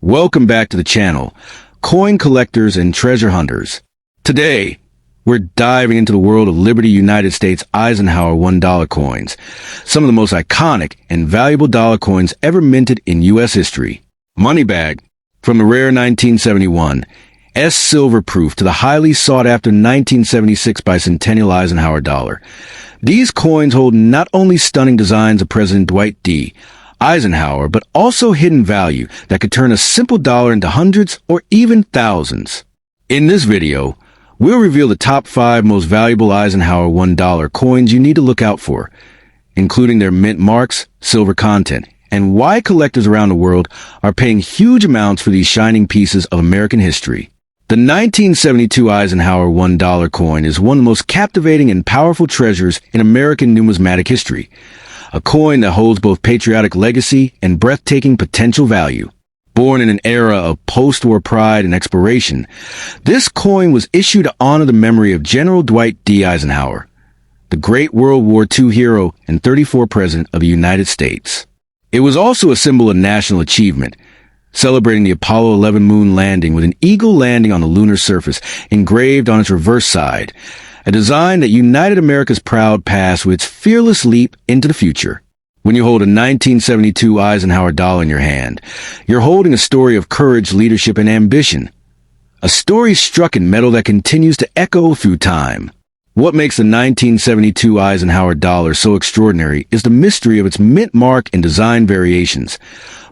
Welcome back to the channel, coin collectors and treasure hunters. Today, we're diving into the world of Liberty United States Eisenhower $1 coins, some of the most iconic and valuable dollar coins ever minted in U.S. history. Moneybag, from the rare 1971 S silver proof to the highly sought-after 1976 bicentennial Eisenhower Dollar. These coins hold not only stunning designs of President Dwight D. Eisenhower, but also hidden value that could turn a simple dollar into hundreds or even thousands. In this video, we'll reveal the top 5 most valuable Eisenhower $1 coins you need to look out for, including their mint marks, silver content, and why collectors around the world are paying huge amounts for these shining pieces of American history. The 1972 Eisenhower $1 coin is one of the most captivating and powerful treasures in American numismatic history. A coin that holds both patriotic legacy and breathtaking potential value. Born in an era of post-war pride and exploration, this coin was issued to honor the memory of General Dwight D. Eisenhower, the great World War II hero and 34th President of the United States. It was also a symbol of national achievement, celebrating the Apollo 11 moon landing with an eagle landing on the lunar surface engraved on its reverse side, a design that united America's proud past with its fearless leap into the future. When you hold a 1972 Eisenhower dollar in your hand, you're holding a story of courage, leadership, and ambition. A story struck in metal that continues to echo through time. What makes the 1972 Eisenhower dollar so extraordinary is the mystery of its mint mark and design variations,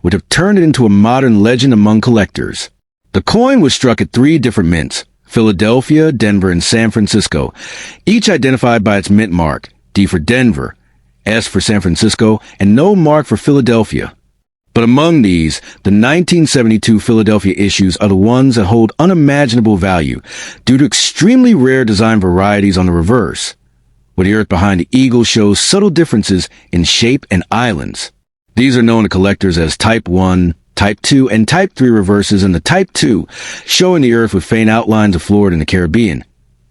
which have turned it into a modern legend among collectors. The coin was struck at 3 different mints: Philadelphia, Denver, and San Francisco, each identified by its mint mark, D for Denver, S for San Francisco, and no mark for Philadelphia. But among these, the 1972 Philadelphia issues are the ones that hold unimaginable value due to extremely rare design varieties on the reverse, where the earth behind the eagle shows subtle differences in shape and islands. These are known to collectors as Type 1, Type 2, and Type 3 reverses, and the Type 2, showing the earth with faint outlines of Florida and the Caribbean,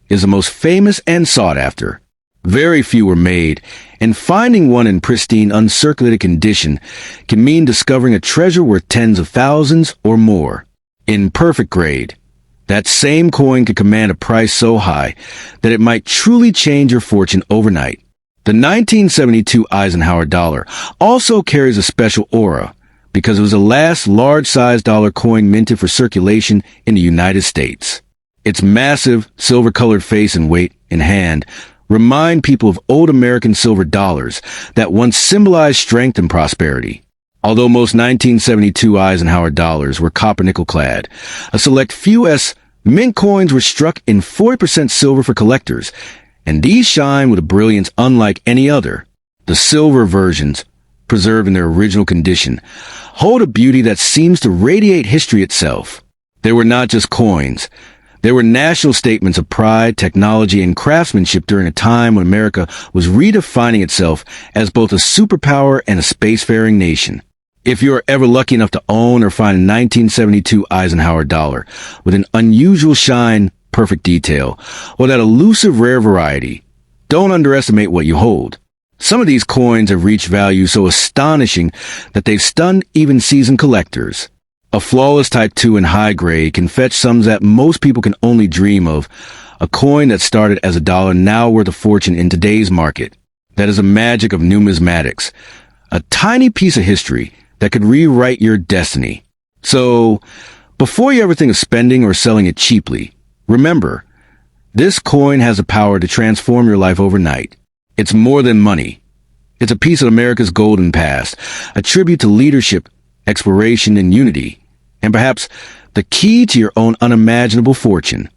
is the most famous and sought after. Very few were made, and finding one in pristine, uncirculated condition can mean discovering a treasure worth tens of thousands or more. In perfect grade, that same coin could command a price so high that it might truly change your fortune overnight. The 1972 Eisenhower dollar also carries a special aura because it was the last large-sized dollar coin minted for circulation in the United States. Its massive, silver-colored face and weight in hand remind people of old American silver dollars that once symbolized strength and prosperity. Although most 1972 Eisenhower dollars were copper-nickel clad, a select few mint coins were struck in 40% silver for collectors, and these shine with a brilliance unlike any other. The silver versions, preserved in their original condition, hold a beauty that seems to radiate history itself. They were not just coins. They were national statements of pride, technology, and craftsmanship during a time when America was redefining itself as both a superpower and a spacefaring nation. If you are ever lucky enough to own or find a 1972 Eisenhower dollar with an unusual shine, perfect detail, or that elusive rare variety, don't underestimate what you hold. Some of these coins have reached value so astonishing that they've stunned even seasoned collectors. A flawless Type 2 in high grade can fetch sums that most people can only dream of. A coin that started as $1 now worth a fortune in today's market. That is the magic of numismatics. A tiny piece of history that could rewrite your destiny. So, before you ever think of spending or selling it cheaply, remember, this coin has the power to transform your life overnight. It's more than money. It's a piece of America's golden past, a tribute to leadership, exploration, and unity, and perhaps the key to your own unimaginable fortune.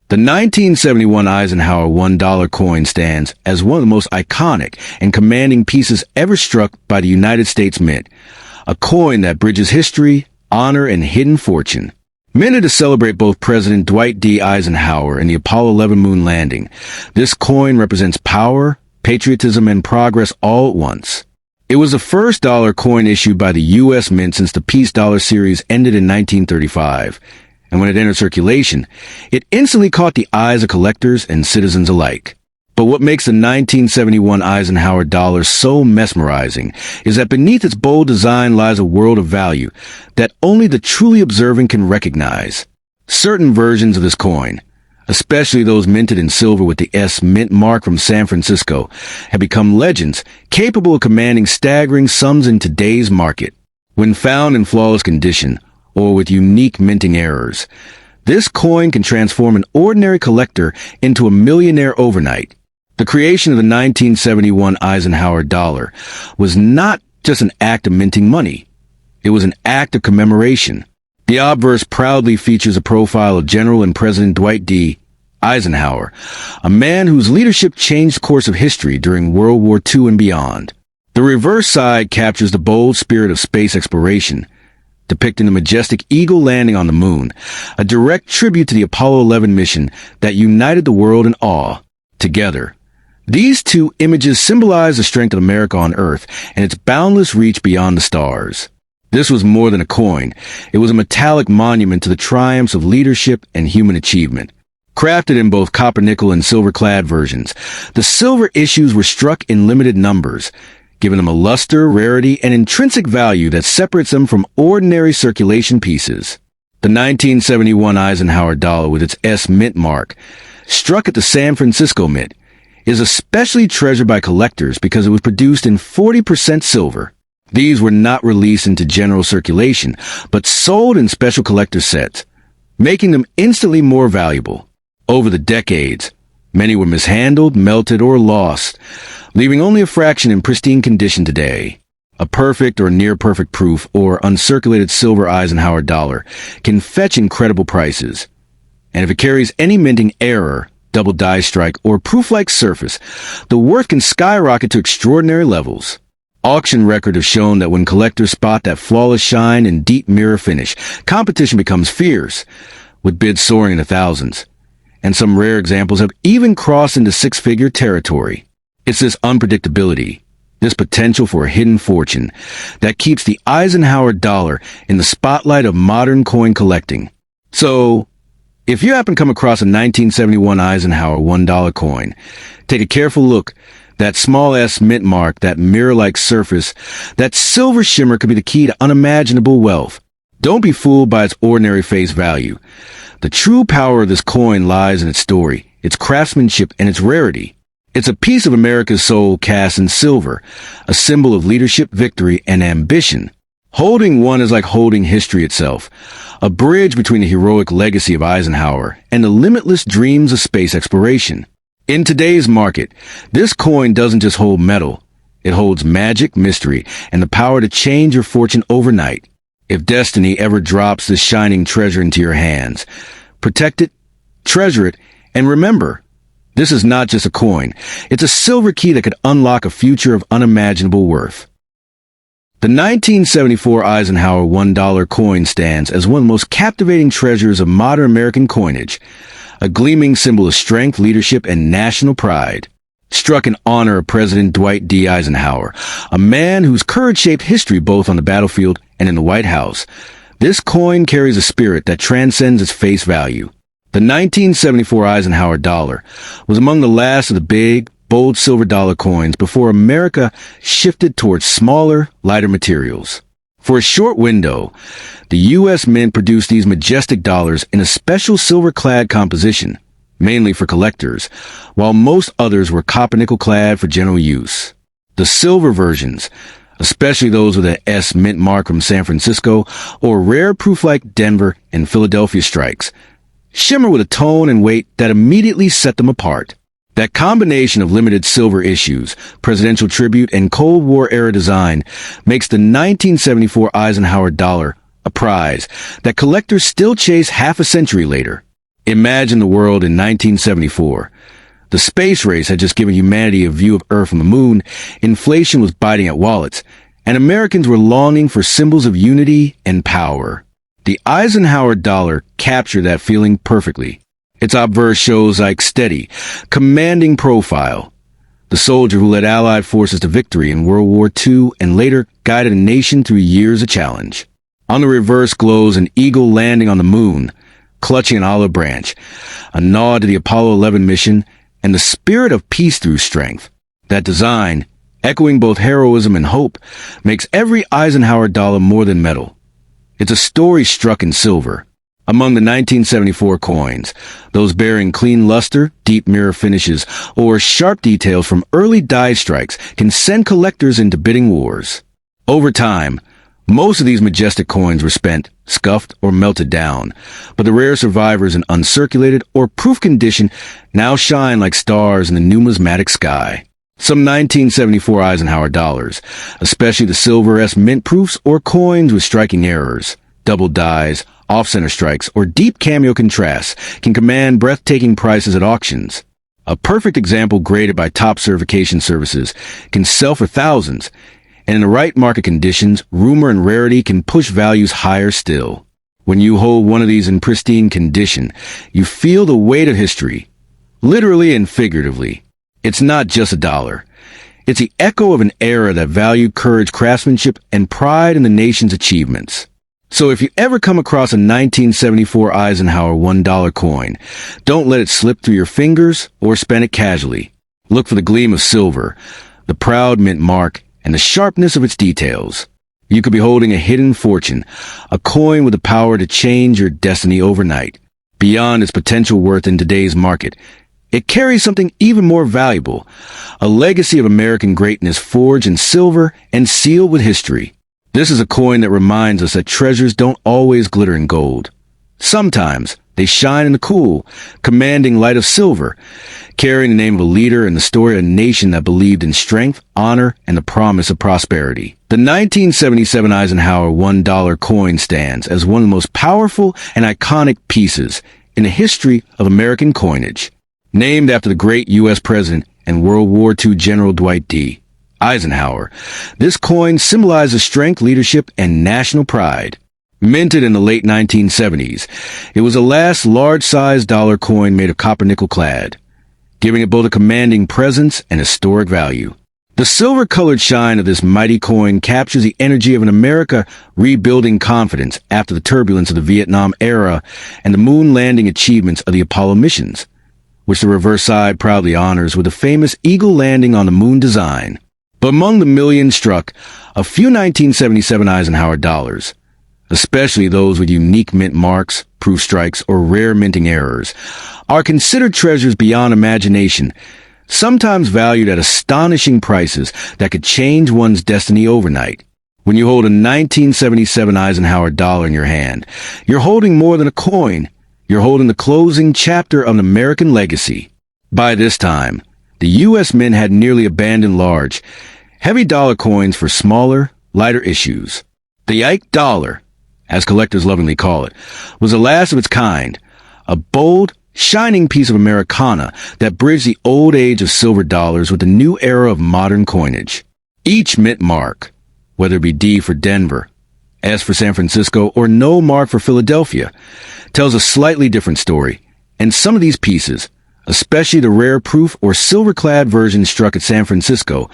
The 1971 Eisenhower $1 coin stands as one of the most iconic and commanding pieces ever struck by the United States Mint, a coin that bridges history, honor, and hidden fortune. Minted to celebrate both President Dwight D. Eisenhower and the Apollo 11 moon landing, this coin represents power, patriotism, and progress all at once. It was the first dollar coin issued by the U.S. Mint since the Peace Dollar series ended in 1935, and when it entered circulation, it instantly caught the eyes of collectors and citizens alike. But what makes the 1971 Eisenhower Dollar so mesmerizing is that beneath its bold design lies a world of value that only the truly observant can recognize. Certain versions of this coin, especially those minted in silver with the S mint mark from San Francisco, have become legends capable of commanding staggering sums in today's market. When found in flawless condition or with unique minting errors, this coin can transform an ordinary collector into a millionaire overnight. The creation of the 1971 Eisenhower Dollar was not just an act of minting money. It was an act of commemoration. The obverse proudly features a profile of General and President Dwight D. Eisenhower, a man whose leadership changed the course of history during World War II and beyond. The reverse side captures the bold spirit of space exploration, depicting the majestic Eagle landing on the moon, a direct tribute to the Apollo 11 mission that united the world in awe. Together, these two images symbolize the strength of America on Earth and its boundless reach beyond the stars. This was more than a coin. It was a metallic monument to the triumphs of leadership and human achievement. Crafted in both copper-nickel and silver-clad versions, the silver issues were struck in limited numbers, giving them a luster, rarity, and intrinsic value that separates them from ordinary circulation pieces. The 1971 Eisenhower Dollar with its S mint mark, struck at the San Francisco Mint, is especially treasured by collectors because it was produced in 40% silver. These were not released into general circulation, but sold in special collector sets, making them instantly more valuable. Over the decades, many were mishandled, melted, or lost, leaving only a fraction in pristine condition today. A perfect or near-perfect proof or uncirculated silver Eisenhower Dollar can fetch incredible prices. And if it carries any minting error, double die strike, or proof-like surface, the worth can skyrocket to extraordinary levels. Auction records have shown that when collectors spot that flawless shine and deep mirror finish, competition becomes fierce, with bids soaring in the thousands. And some rare examples have even crossed into six-figure territory. It's this unpredictability, this potential for a hidden fortune, that keeps the Eisenhower Dollar in the spotlight of modern coin collecting. So, if you happen to come across a 1971 Eisenhower $1 coin, take a careful look. That small S mint mark, that mirror-like surface, that silver shimmer could be the key to unimaginable wealth. Don't be fooled by its ordinary face value. The true power of this coin lies in its story, its craftsmanship, and its rarity. It's a piece of America's soul cast in silver, a symbol of leadership, victory, and ambition. Holding one is like holding history itself, a bridge between the heroic legacy of Eisenhower and the limitless dreams of space exploration. In today's market, this coin doesn't just hold metal. It holds magic, mystery, and the power to change your fortune overnight. If destiny ever drops this shining treasure into your hands, protect it, treasure it, and remember, this is not just a coin. It's a silver key that could unlock a future of unimaginable worth. The 1974 Eisenhower $1 coin stands as one of the most captivating treasures of modern American coinage, a gleaming symbol of strength, leadership, and national pride. Struck in honor of President Dwight D. Eisenhower, a man whose courage shaped history both on the battlefield and in the White House, this coin carries a spirit that transcends its face value. The 1974 Eisenhower Dollar was among the last of the big, bold silver dollar coins before America shifted towards smaller, lighter materials. For a short window, the U.S. Mint produced these majestic dollars in a special silver-clad composition, mainly for collectors, while most others were copper-nickel clad for general use. The silver versions, especially those with an S mint mark from San Francisco or rare proof like Denver and Philadelphia strikes, shimmer with a tone and weight that immediately set them apart. That combination of limited silver issues, presidential tribute, and Cold War-era design makes the 1974 Eisenhower Dollar a prize that collectors still chase half a century later. Imagine the world in 1974. The space race had just given humanity a view of Earth from the moon, inflation was biting at wallets, and Americans were longing for symbols of unity and power. The Eisenhower Dollar captured that feeling perfectly. Its obverse shows like steady, commanding profile. The soldier who led Allied forces to victory in World War II and later guided a nation through years of challenge. On the reverse glows an eagle landing on the moon, clutching an olive branch, a nod to the Apollo 11 mission and the spirit of peace through strength. That design, echoing both heroism and hope, makes every Eisenhower dollar more than metal. It's a story struck in silver. Among the 1974 coins, those bearing clean luster, deep mirror finishes, or sharp details from early die strikes can send collectors into bidding wars. Over time, most of these majestic coins were spent, scuffed, or melted down, but the rare survivors in uncirculated or proof condition now shine like stars in the numismatic sky. Some 1974 Eisenhower dollars, especially the silver-rest mint proofs or coins with striking errors, double dies, off-center strikes, or deep cameo contrasts, can command breathtaking prices at auctions. A perfect example graded by top certification services can sell for thousands, and in the right market conditions, rumor and rarity can push values higher still. When you hold one of these in pristine condition, you feel the weight of history, literally and figuratively. It's not just a dollar. It's the echo of an era that valued courage, craftsmanship, and pride in the nation's achievements. So if you ever come across a 1974 Eisenhower $1 coin, don't let it slip through your fingers or spend it casually. Look for the gleam of silver, the proud mint mark, and the sharpness of its details. You could be holding a hidden fortune, a coin with the power to change your destiny overnight. Beyond its potential worth in today's market, it carries something even more valuable, a legacy of American greatness forged in silver and sealed with history. This is a coin that reminds us that treasures don't always glitter in gold. Sometimes they shine in the cool, commanding light of silver, carrying the name of a leader and the story of a nation that believed in strength, honor, and the promise of prosperity. The 1977 Eisenhower $1 coin stands as one of the most powerful and iconic pieces in the history of American coinage. Named after the great U.S. President and World War II General Dwight D. Eisenhower, this coin symbolizes strength, leadership, and national pride. Minted in the late 1970s, it was the last large-sized dollar coin made of copper nickel-clad, giving it both a commanding presence and historic value. The silver-colored shine of this mighty coin captures the energy of an America rebuilding confidence after the turbulence of the Vietnam era and the moon landing achievements of the Apollo missions, which the reverse side proudly honors with a famous eagle landing on the moon design. But among the millions struck, a few 1977 Eisenhower dollars, especially those with unique mint marks, proof strikes, or rare minting errors, are considered treasures beyond imagination, sometimes valued at astonishing prices that could change one's destiny overnight. When you hold a 1977 Eisenhower dollar in your hand, you're holding more than a coin. You're holding the closing chapter of an American legacy. By this time, the U.S. Mint had nearly abandoned large, heavy dollar coins for smaller, lighter issues. The Ike dollar, as collectors lovingly call it, was the last of its kind, a bold, shining piece of Americana that bridged the old age of silver dollars with the new era of modern coinage. Each mint mark, whether it be D for Denver, S for San Francisco, or no mark for Philadelphia, tells a slightly different story, and some of these pieces, especially the rare proof or silver-clad version struck at San Francisco,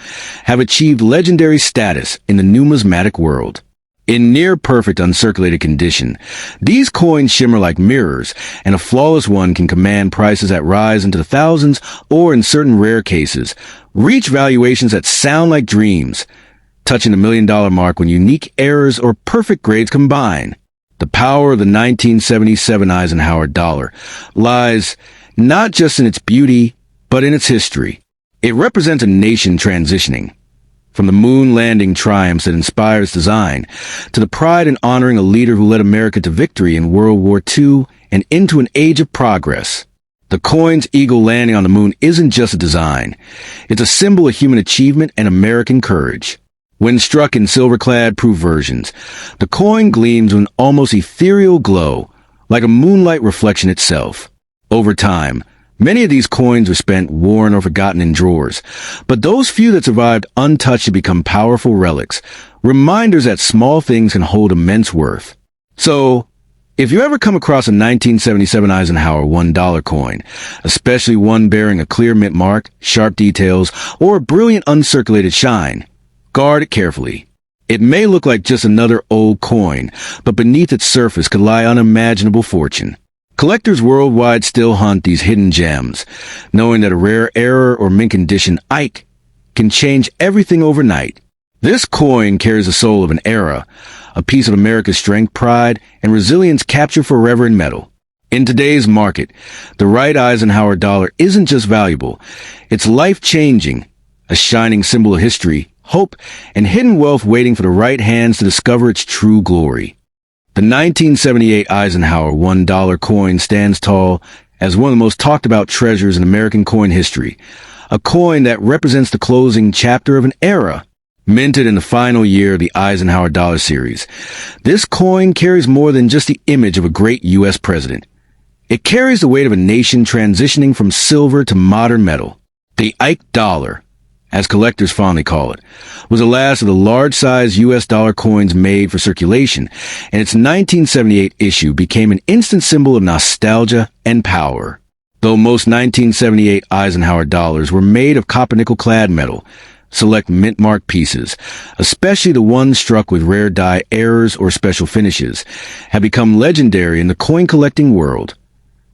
have achieved legendary status in the numismatic world. In near-perfect uncirculated condition, these coins shimmer like mirrors, and a flawless one can command prices that rise into the thousands or, in certain rare cases, reach valuations that sound like dreams, touching the $1 million mark when unique errors or perfect grades combine. The power of the 1977 Eisenhower dollar lies not just in its beauty, but in its history. It represents a nation transitioning, from the moon landing triumphs that inspire its design, to the pride in honoring a leader who led America to victory in World War II and into an age of progress. The coin's eagle landing on the moon isn't just a design. It's a symbol of human achievement and American courage. When struck in silver-clad proof versions, the coin gleams with an almost ethereal glow, like a moonlight reflection itself. Over time, many of these coins were spent, worn, or forgotten in drawers, but those few that survived untouched have become powerful relics, reminders that small things can hold immense worth. So, if you ever come across a 1977 Eisenhower $1 coin, especially one bearing a clear mint mark, sharp details, or a brilliant uncirculated shine, guard it carefully. It may look like just another old coin, but beneath its surface could lie unimaginable fortune. Collectors worldwide still hunt these hidden gems, knowing that a rare error or mint condition Ike can change everything overnight. This coin carries the soul of an era, a piece of America's strength, pride, and resilience captured forever in metal. In today's market, the right Eisenhower dollar isn't just valuable, it's life-changing, a shining symbol of history, hope, and hidden wealth waiting for the right hands to discover its true glory. The 1978 Eisenhower $1 coin stands tall as one of the most talked about treasures in American coin history, a coin that represents the closing chapter of an era. Minted in the final year of the Eisenhower Dollar series, this coin carries more than just the image of a great U.S. president. It carries the weight of a nation transitioning from silver to modern metal. The Ike Dollar, as collectors fondly call it, was the last of the large-sized U.S. dollar coins made for circulation, and its 1978 issue became an instant symbol of nostalgia and power. Though most 1978 Eisenhower dollars were made of copper-nickel-clad metal, select mint-marked pieces, especially the ones struck with rare die errors or special finishes, have become legendary in the coin-collecting world,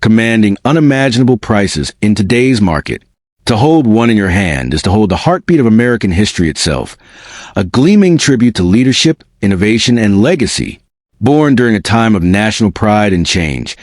commanding unimaginable prices in today's market. To hold one in your hand is to hold the heartbeat of American history itself, a gleaming tribute to leadership, innovation, and legacy. Born during a time of national pride and change,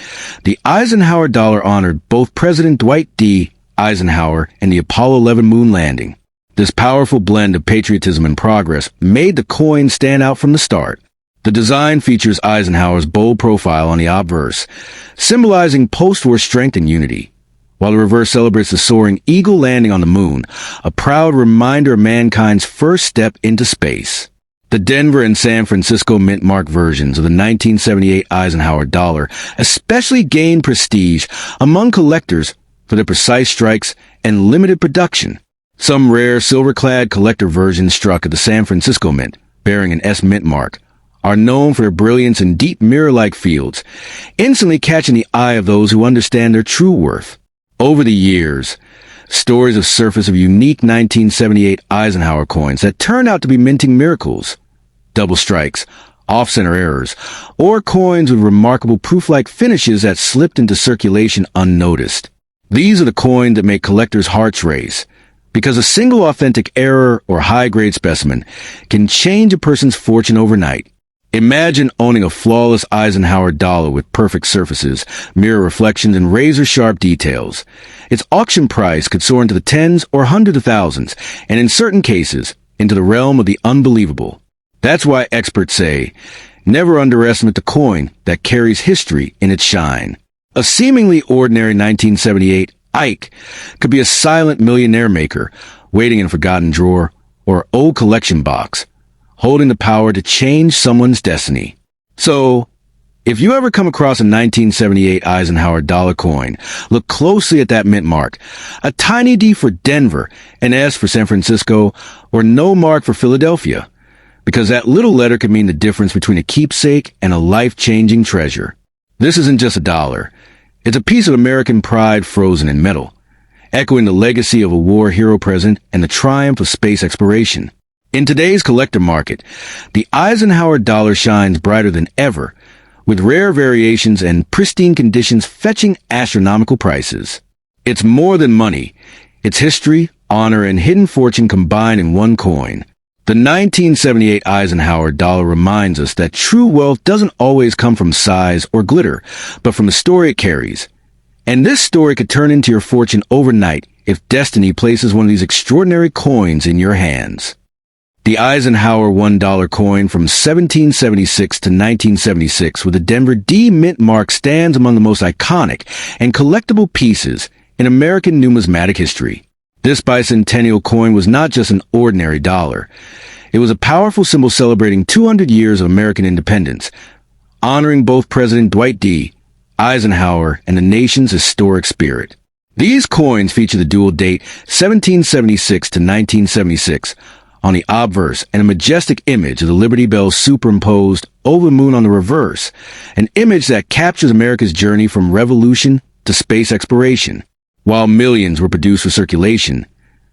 the Eisenhower dollar honored both President Dwight D. Eisenhower and the Apollo 11 moon landing. This powerful blend of patriotism and progress made the coin stand out from the start. The design features Eisenhower's bold profile on the obverse, symbolizing post-war strength and unity, while the reverse celebrates the soaring eagle landing on the moon, a proud reminder of mankind's first step into space. The Denver and San Francisco mint-marked versions of the 1978 Eisenhower dollar especially gained prestige among collectors for their precise strikes and limited production. Some rare silver-clad collector versions struck at the San Francisco Mint, bearing an S mint mark, are known for their brilliance in deep mirror-like fields, instantly catching the eye of those who understand their true worth. Over the years, stories have surfaced of unique 1978 Eisenhower coins that turned out to be minting miracles, double strikes, off-center errors, or coins with remarkable proof-like finishes that slipped into circulation unnoticed. These are the coins that make collectors' hearts race, because a single authentic error or high-grade specimen can change a person's fortune overnight. Imagine owning a flawless Eisenhower dollar with perfect surfaces, mirror reflections, and razor-sharp details. Its auction price could soar into the tens or hundreds of thousands, and in certain cases, into the realm of the unbelievable. That's why experts say, never underestimate the coin that carries history in its shine. A seemingly ordinary 1978 Ike could be a silent millionaire maker, waiting in a forgotten drawer, or old collection box, holding the power to change someone's destiny. So, if you ever come across a 1978 Eisenhower dollar coin, look closely at that mint mark, a tiny D for Denver, an S for San Francisco, or no mark for Philadelphia, because that little letter could mean the difference between a keepsake and a life-changing treasure. This isn't just a dollar. It's a piece of American pride frozen in metal, echoing the legacy of a war hero president and the triumph of space exploration. In today's collector market, the Eisenhower dollar shines brighter than ever, with rare variations and pristine conditions fetching astronomical prices. It's more than money. It's history, honor, and hidden fortune combined in one coin. The 1978 Eisenhower dollar reminds us that true wealth doesn't always come from size or glitter, but from the story it carries. And this story could turn into your fortune overnight if destiny places one of these extraordinary coins in your hands. The Eisenhower $1 coin from 1776 to 1976 with the Denver D mint mark stands among the most iconic and collectible pieces in American numismatic history. This bicentennial coin was not just an ordinary dollar. It was a powerful symbol celebrating 200 years of American independence, honoring both President Dwight D. Eisenhower and the nation's historic spirit. These coins feature the dual date 1776 to 1976 on the obverse and a majestic image of the Liberty Bell superimposed over the moon on the reverse, an image that captures America's journey from revolution to space exploration. While millions were produced for circulation,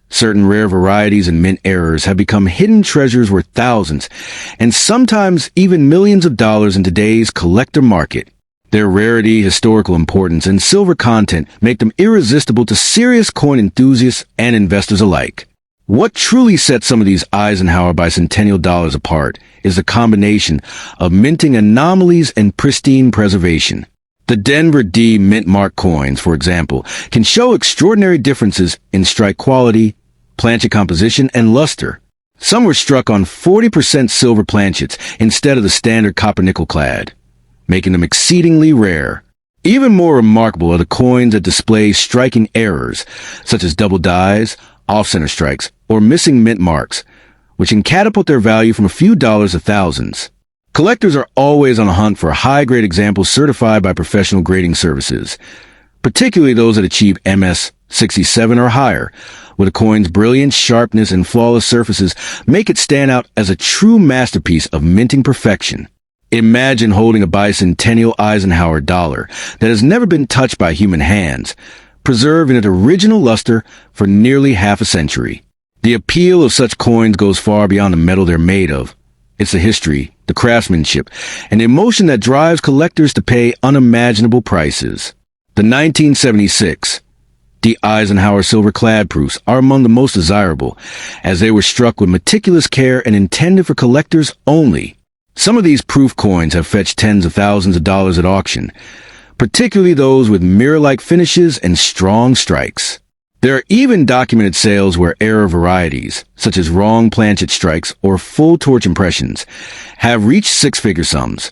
certain rare varieties and mint errors have become hidden treasures worth thousands and sometimes even millions of dollars in today's collector market. Their rarity, historical importance, and silver content make them irresistible to serious coin enthusiasts and investors alike. What truly sets some of these Eisenhower bicentennial dollars apart is the combination of minting anomalies and pristine preservation. The Denver D Mint Mark coins, for example, can show extraordinary differences in strike quality, planchet composition, and luster. Some were struck on 40% silver planchets instead of the standard copper-nickel clad, making them exceedingly rare. Even more remarkable are the coins that display striking errors, such as double dies, off-center strikes, or missing mint marks, which can catapult their value from a few dollars to thousands. Collectors are always on a hunt for high-grade examples certified by professional grading services, particularly those that achieve MS 67 or higher, where the coin's brilliant sharpness and flawless surfaces make it stand out as a true masterpiece of minting perfection. Imagine holding a bicentennial Eisenhower dollar that has never been touched by human hands, preserved in its original luster for nearly half a century. The appeal of such coins goes far beyond the metal they're made of. It's the history, the craftsmanship, and the emotion that drives collectors to pay unimaginable prices. The 1976 D Eisenhower silver-clad proofs are among the most desirable, as they were struck with meticulous care and intended for collectors only. Some of these proof coins have fetched tens of thousands of dollars at auction, particularly those with mirror-like finishes and strong strikes. There are even documented sales where error varieties, such as wrong planchet strikes or full torch impressions, have reached six-figure sums,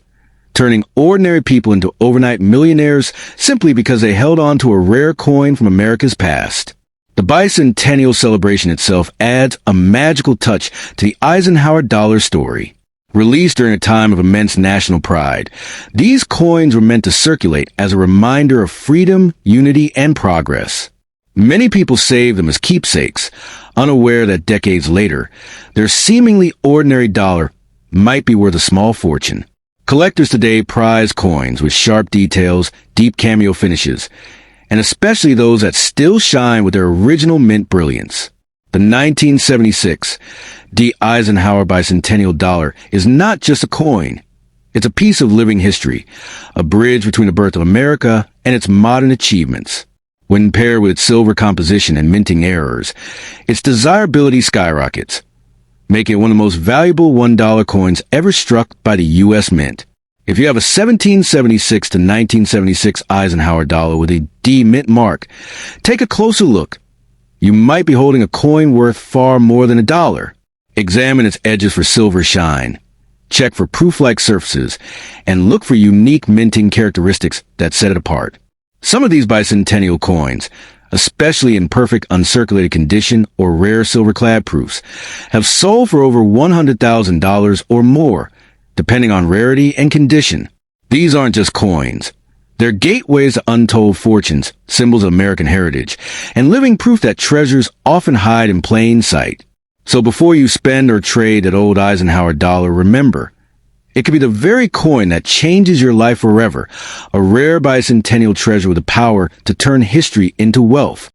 turning ordinary people into overnight millionaires simply because they held on to a rare coin from America's past. The bicentennial celebration itself adds a magical touch to the Eisenhower Dollar story. Released during a time of immense national pride, these coins were meant to circulate as a reminder of freedom, unity, and progress. Many people save them as keepsakes, unaware that decades later, their seemingly ordinary dollar might be worth a small fortune. Collectors today prize coins with sharp details, deep cameo finishes, and especially those that still shine with their original mint brilliance. The 1976 D Eisenhower bicentennial dollar is not just a coin. It's a piece of living history, a bridge between the birth of America and its modern achievements. When paired with its silver composition and minting errors, its desirability skyrockets, making it one of the most valuable $1 coins ever struck by the U.S. Mint. If you have a 1776 to 1976 Eisenhower dollar with a D Mint mark, take a closer look. You might be holding a coin worth far more than $1. Examine its edges for silver shine. Check for proof-like surfaces, and look for unique minting characteristics that set it apart. Some of these bicentennial coins, especially in perfect uncirculated condition or rare silver-clad proofs, have sold for over $100,000 or more, depending on rarity and condition. These aren't just coins. They're gateways to untold fortunes, symbols of American heritage, and living proof that treasures often hide in plain sight. So before you spend or trade that old Eisenhower dollar, remember, it could be the very coin that changes your life forever, a rare bicentennial treasure with the power to turn history into wealth.